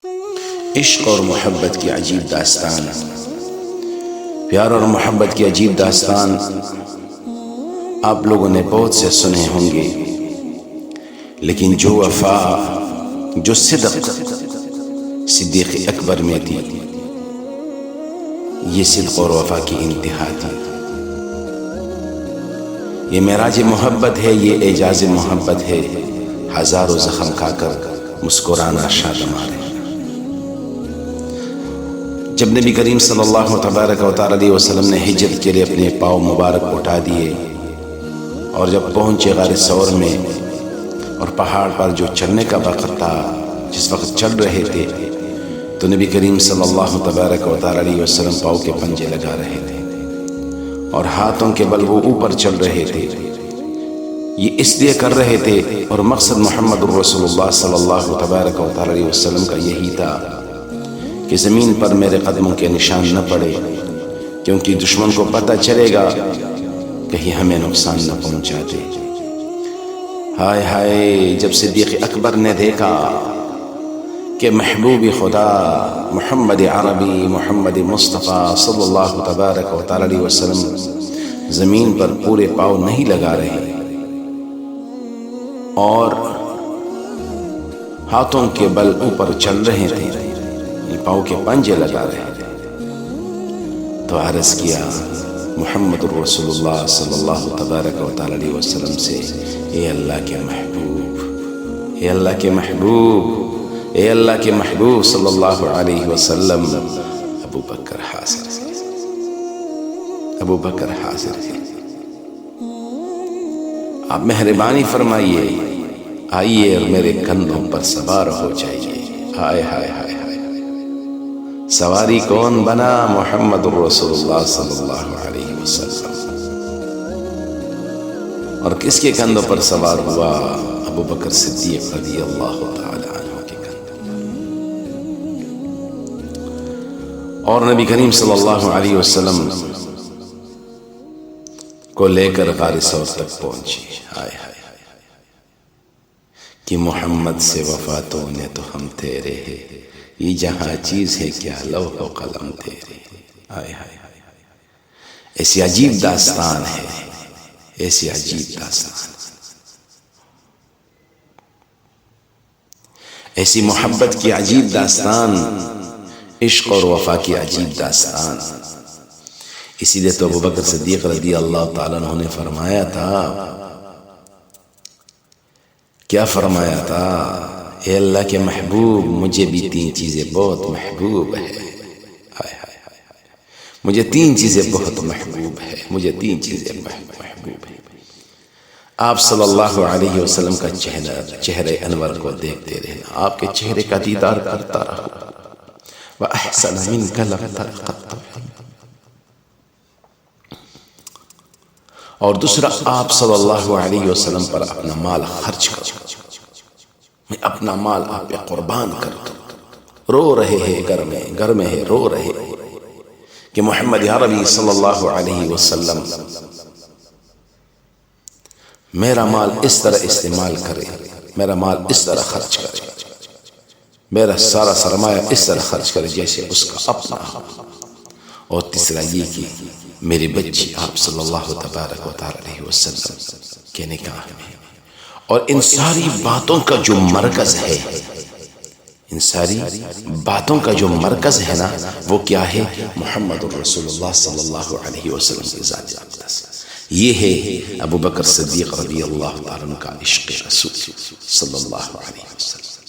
عشق اور محبت کی عجیب داستان، پیار اور محبت کی عجیب داستان آپ لوگوں نے بہت سے سنے ہوں گے، لیکن جو وفا، جو صدق صدیق اکبر میں تھی، یہ صدق اور وفا کی انتہا تھی۔ یہ معراج محبت ہے، یہ اعجاز محبت ہے، ہزاروں زخم کھا کر مسکرانا شادماں ہے۔ جب نبی کریم صلی اللہ تبارک و تعالی علیہ وسلم نے ہجرت کے لیے اپنے پاؤں مبارک اٹھا دیے اور جب پہنچے غار ثور میں اور پہاڑ پر جو چڑھنے کا وقت تھا، جس وقت چڑھ رہے تھے، تو نبی کریم صلی اللہ تبارک و تعالی علیہ وسلم پاؤں کے پنجے لگا رہے تھے اور ہاتھوں کے بل وہ اوپر چل رہے تھے۔ یہ اس لیے کر رہے تھے اور مقصد محمد الرسول اللہ صلی اللہ تبارک و تعالی علیہ وسلم کا یہی تھا کہ زمین پر میرے قدموں کے نشان نہ پڑے، کیونکہ دشمن کو پتہ چلے گا کہیں ہمیں نقصان نہ پہنچا دے۔ ہائے ہائے، جب صدیق اکبر نے دیکھا کہ محبوب خدا محمد عربی، محمد مصطفیٰ صلی اللہ تبارک و تعالی علیہ وسلم زمین پر پورے پاؤں نہیں لگا رہے اور ہاتھوں کے بل اوپر چل رہے تھے، پاؤں کے پنجے لگا رہے تھے، تو عرض کیا محمد الرسول اللہ صلی اللہ تبارک و تعالی علیہ وسلم سے، اے اللہ کے محبوب، اے اللہ کے محبوب، اے اللہ کے محبوب صلی اللہ علیہ وسلم، ابو بکر حاضر ہے، ابو بکر حاضر ہے، آپ مہربانی فرمائیے، آئیے اور میرے کندھوں پر سوار ہو جائیے۔ ہائے ہائے ہائے، سواری کون بنا؟ محمد الرسول اللہ صلی اللہ علیہ وسلم۔ اور کس کے کندھوں پر سوار ہوا؟ ابو بکر صدیق رضی اللہ تعالی عنہ کے کندھوں پر، اور نبی کریم صلی اللہ علیہ وسلم کو لے کر غار ثور تک پہنچے۔ ہائے ہائے کہ محمد سے وفا تو نے تو ہم تیرے ہیں، یہ جہاں چیز ہے کیا لوح و قلم تیرے۔ آئے ہائے، ایسی عجیب داستان ہے، ایسی عجیب داستان، ایسی محبت کی عجیب داستان، عشق اور وفا کی عجیب داستان۔ اسی لیے تو ابو بکر صدیق رضی اللہ تعالیٰ عنہ نے فرمایا تھا، کیا فرمایا تھا؟ اے اللہ کے محبوب، مجھے بھی تین چیزیں بہت محبوب ہے۔ مجھے تین چیزیں بہت محبوب ہے، مجھے تین چیزیں محبوب ہے۔ آپ صلی اللہ علیہ وسلم کا چہرے انور کو دیکھتے رہنا، آپ کے چہرے کا دیدار کرتا رہو۔ وَأَحْسَنَ مِنْكَ لَمْ تَرَ قَطُّ۔ اور دوسرا، آپ صلی اللہ علیہ وسلم پر اپنا مال خرچ کرو، میں اپنا مال آپ پہ قربان کر دوں۔ رو رہے ہیں گھر میں ہے، رو رہے کہ محمد عربی صلی اللہ علیہ وسلم میرا مال اس طرح استعمال کرے، میرا مال اس طرح خرچ کرے، میرا سارا سرمایہ اس طرح خرچ کرے جیسے اس کا اپنا ہو۔ اور تیسرا یہ کہ میری بچی آپ صلی اللہ تبارک و تعالی علیہ وسلم کے نکاح میں، اور ان ساری باتوں کا جو مرکز ہے، ان ساری باتوں کا جو مرکز ہے نا، وہ کیا ہے؟ محمد الرسول اللہ صلی اللہ علیہ وسلم کی ذات اقدس۔ یہ ہے ابو بکر صدیق رضی اللہ تعالیٰ عنہ کا عشق رسول صلی اللہ علیہ وسلم۔